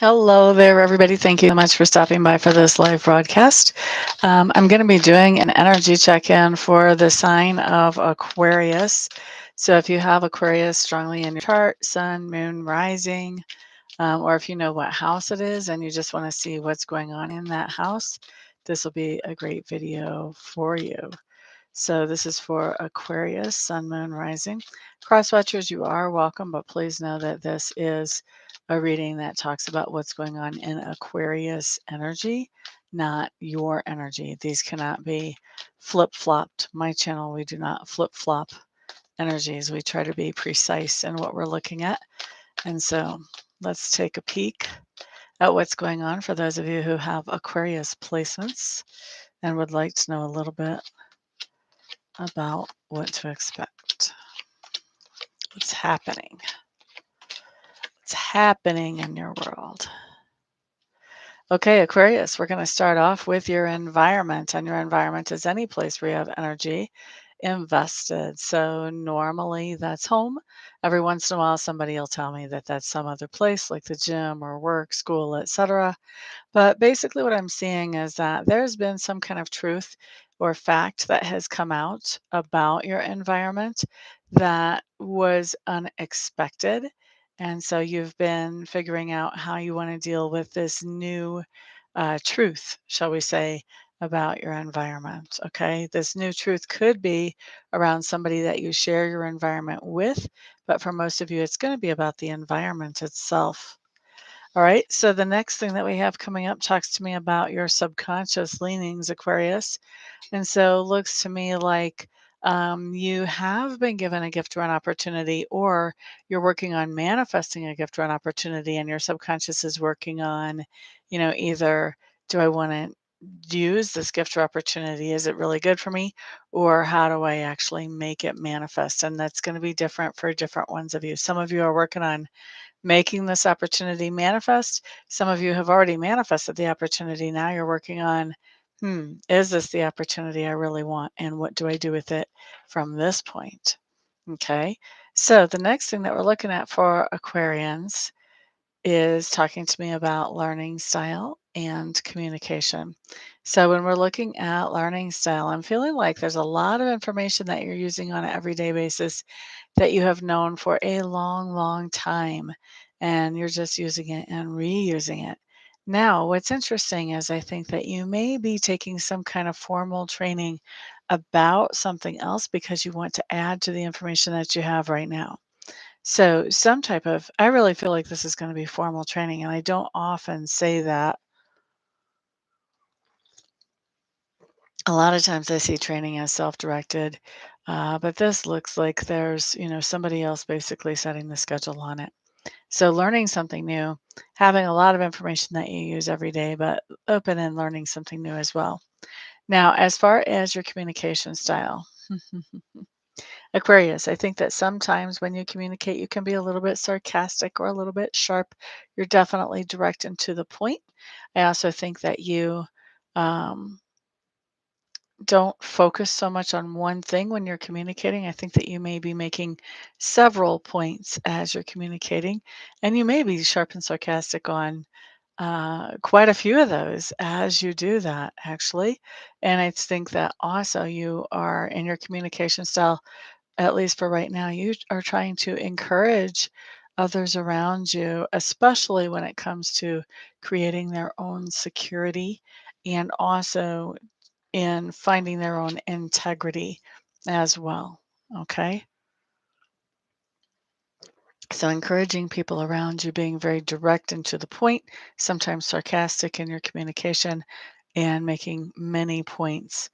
Hello there, everybody. Thank you so much for stopping by for this live broadcast. I'm going to be doing an energy check in for the sign of Aquarius. So, if you have Aquarius strongly in your chart, sun, moon, rising, or if you know what house it is and you just want to see what's going on in that house, this will be a great video for you. So, this is for Aquarius, sun, moon, rising. Cross watchers, you are welcome, but please know that this is a reading that talks about what's going on in Aquarius energy, not your energy. These cannot be flip flopped. My channel, we do not flip flop energies. We try to be precise in what we're looking at. And so, let's take a peek at what's going on for those of you who have Aquarius placements and would like to know a little bit about what to expect. What's happening? What's happening in your world? Okay, Aquarius, we're going to start off with your environment. And your environment is any place where you have energy invested. So normally that's home. Every once in a while, somebody will tell me that that's some other place like the gym or work, school, etc. But basically, what I'm seeing is that there's been some kind of truth or fact that has come out about your environment that was unexpected. And so you've been figuring out how you want to deal with this new truth, shall we say, about your environment. Okay. This new truth could be around somebody that you share your environment with, but for most of you, it's going to be about the environment itself. All right. So the next thing that we have coming up talks to me about your subconscious leanings, Aquarius. And so looks to me like you have been given a gift or an opportunity, or you're working on manifesting a gift or an opportunity, and your subconscious is working on, either do I want to use this gift or opportunity? Is it really good for me? Or how do I actually make it manifest? And that's going to be different for different ones of you. Some of you are working on making this opportunity manifest. Some of you have already manifested the opportunity. Now you're working on, is this the opportunity I really want? And what do I do with it from this point? Okay. So the next thing that we're looking at for Aquarians is talking to me about learning style and communication. So when we're looking at learning style, I'm feeling like there's a lot of information that you're using on an everyday basis that you have known for a long, long time, and you're just using it and reusing it. Now, what's interesting is I think that you may be taking some kind of formal training about something else because you want to add to the information that you have right now. So, some type of, I really feel like this is going to be formal training, and I don't often say that. A lot of times I see training as self-directed, but this looks like there's, somebody else basically setting the schedule on it. So learning something new, having a lot of information that you use every day, but open and learning something new as well. Now, as far as your communication style, Aquarius, I think that sometimes when you communicate, you can be a little bit sarcastic or a little bit sharp. You're definitely direct and to the point. I also think that you um, don't focus so much on one thing when you're communicating. I think that you may be making several points as you're communicating, and you may be sharp and sarcastic on quite a few of those as you do that, actually. And I think that also you are in your communication style, at least for right now, you are trying to encourage others around you, especially when it comes to creating their own security and also in finding their own integrity as well. Okay. So, encouraging people around you, being very direct and to the point, sometimes sarcastic in your communication, and making many points,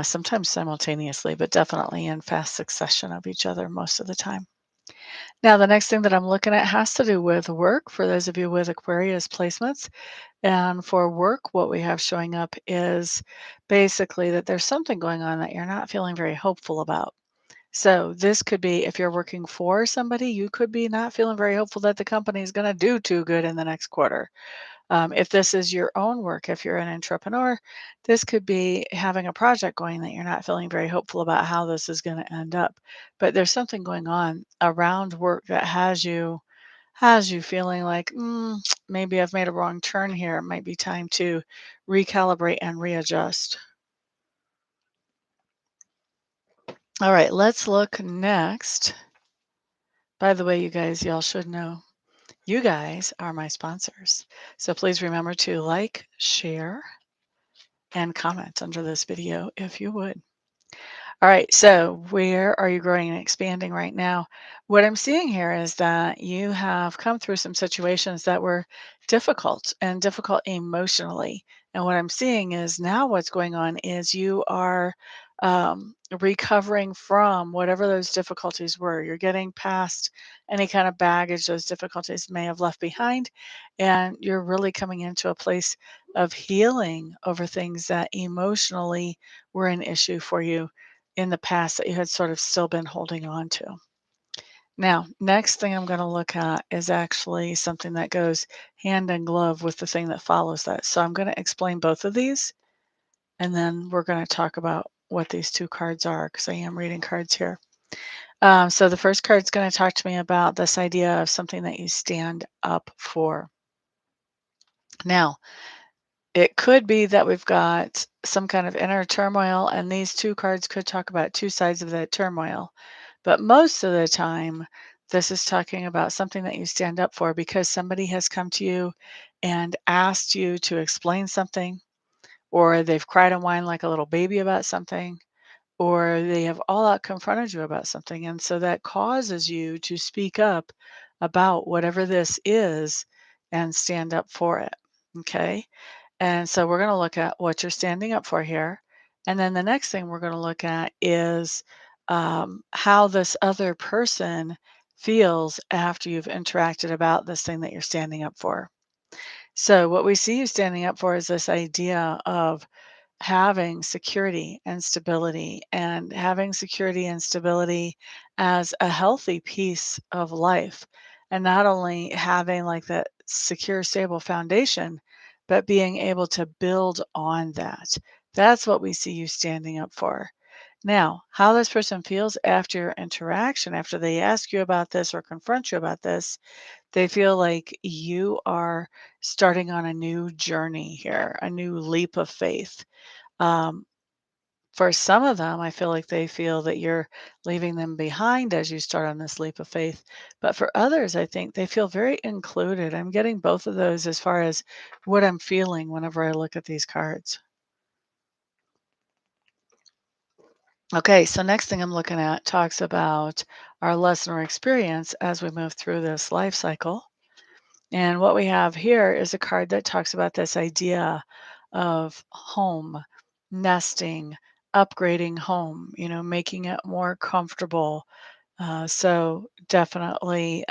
sometimes simultaneously, but definitely in fast succession of each other most of the time. Now, the next thing that I'm looking at has to do with work for those of you with Aquarius placements. And for work, what we have showing up is basically that there's something going on that you're not feeling very hopeful about. So this could be if you're working for somebody, you could be not feeling very hopeful that the company is going to do too good in the next quarter. If this is your own work, if you're an entrepreneur, this could be having a project going that you're not feeling very hopeful about how this is going to end up. But there's something going on around work that has you has you feeling like, maybe I've made a wrong turn here. It might be time to recalibrate and readjust. All right, let's look next. By the way, you guys, y'all should know, you guys are my sponsors. So please remember to like, share, and comment under this video if you would. All right, so where are you growing and expanding right now? What I'm seeing here is that you have come through some situations that were difficult and difficult emotionally. And what I'm seeing is now what's going on is you are recovering from whatever those difficulties were. You're getting past any kind of baggage those difficulties may have left behind. And you're really coming into a place of healing over things that emotionally were an issue for you in the past that you had sort of still been holding on to. Now, next thing I'm going to look at is actually something that goes hand in glove with the thing that follows that. So I'm going to explain both of these, and then we're going to talk about what these two cards are because I am reading cards here. So the first card is going to talk to me about this idea of something that you stand up for. Now, it could be that we've got some kind of inner turmoil, and these two cards could talk about two sides of that turmoil. But most of the time, this is talking about something that you stand up for because somebody has come to you and asked you to explain something, or they've cried and whined like a little baby about something, or they have all out confronted you about something. And so that causes you to speak up about whatever this is and stand up for it. Okay. And so we're going to look at what you're standing up for here. And then the next thing we're going to look at is how this other person feels after you've interacted about this thing that you're standing up for. So, what we see you standing up for is this idea of having security and stability, and having security and stability as a healthy piece of life. And not only having like that secure, stable foundation, but being able to build on that. That's what we see you standing up for. Now, how this person feels after your interaction, after they ask you about this or confront you about this, they feel like you are starting on a new journey here, a new leap of faith. um, for some of them, I feel like they feel that you're leaving them behind as you start on this leap of faith. But for others, I think they feel very included. I'm getting both of those as far as what I'm feeling whenever I look at these cards. Okay, so next thing I'm looking at talks about our lesson or experience as we move through this life cycle. And what we have here is a card that talks about this idea of home, nesting, upgrading home, making it more comfortable. So definitely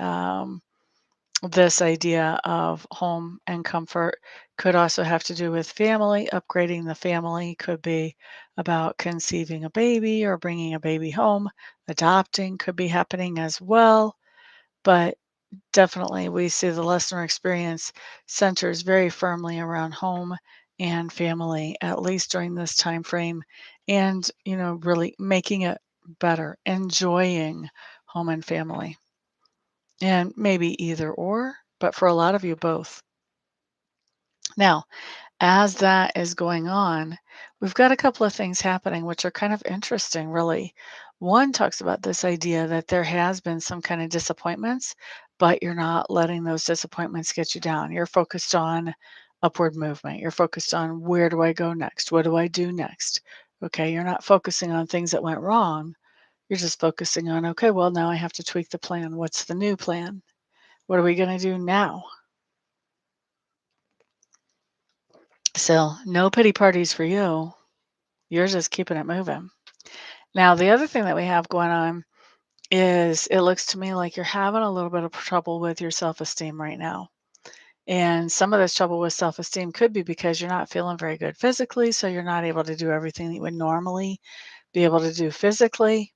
this idea of home and comfort could also have to do with family. Upgrading the family could be about conceiving a baby or bringing a baby home. Adopting could be happening as well. But definitely, we see the lesson or experience centers very firmly around home and family, at least during this time frame, and really making it better, enjoying home and family, and maybe either or, but for a lot of you, both. Now, as that is going on, we've got a couple of things happening which are kind of interesting, really. One talks about this idea that there has been some kind of disappointments, but you're not letting those disappointments get you down. You're focused on upward movement. You're focused on where do I go next? What do I do next? Okay, you're not focusing on things that went wrong. You're just focusing on, okay, well, now I have to tweak the plan. What's the new plan? What are we going to do now? So, no pity parties for you. You're just keeping it moving. Now, the other thing that we have going on is it looks to me like you're having a little bit of trouble with your self esteem right now. And some of this trouble with self esteem could be because you're not feeling very good physically. So you're not able to do everything that you would normally be able to do physically,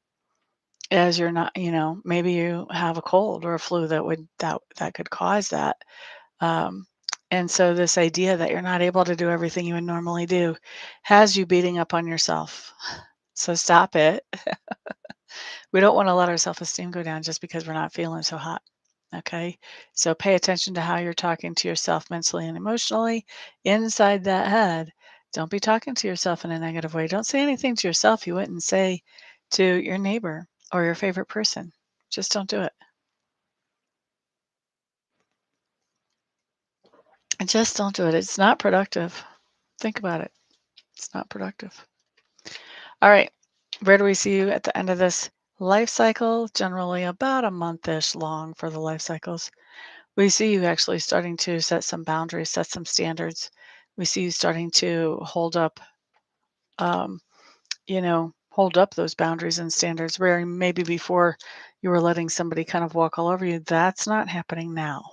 as you're not, maybe you have a cold or a flu that could cause that. Um, and so this idea that you're not able to do everything you would normally do has you beating up on yourself. So stop it. We don't want to let our self esteem go down just because we're not feeling so hot. Okay. So pay attention to how you're talking to yourself mentally and emotionally inside that head. Don't be talking to yourself in a negative way. Don't say anything to yourself you wouldn't say to your neighbor or your favorite person. Just don't do it. And just don't do it. It's not productive. Think about it. It's not productive. All right. Where do we see you at the end of this life cycle? Generally about a month-ish long for the life cycles. We see you actually starting to set some boundaries, set some standards. We see you starting to um, hold up those boundaries and standards where maybe before you were letting somebody kind of walk all over you. That's not happening now.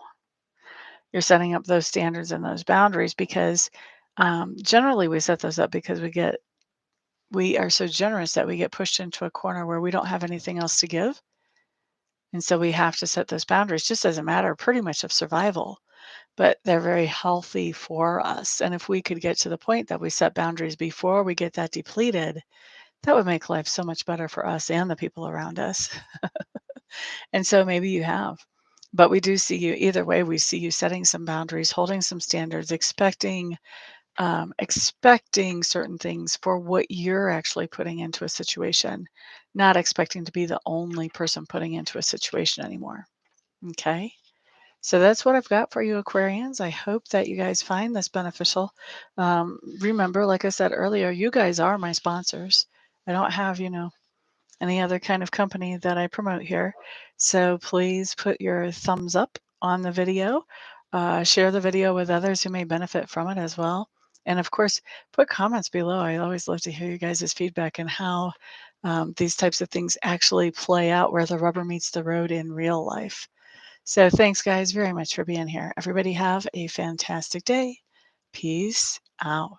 You're setting up those standards and those boundaries because generally we set those up because we are so generous that we get pushed into a corner where we don't have anything else to give. And so we have to set those boundaries just as a matter pretty much of survival, but they're very healthy for us. And if we could get to the point that we set boundaries before we get that depleted, that would make life so much better for us and the people around us. And so maybe you have. But we do see you either way. We see you setting some boundaries, holding some standards, expecting certain things for what you're actually putting into a situation, not expecting to be the only person putting into a situation anymore. Okay. So that's what I've got for you, Aquarians. I hope that you guys find this beneficial. Remember, like I said earlier, you guys are my sponsors. I don't have, any other kind of company that I promote here. So please put your thumbs up on the video, share the video with others who may benefit from it as well. And of course, put comments below. I always love to hear you guys' feedback and how these types of things actually play out where the rubber meets the road in real life. So thanks, guys, very much for being here. Everybody have a fantastic day. Peace out.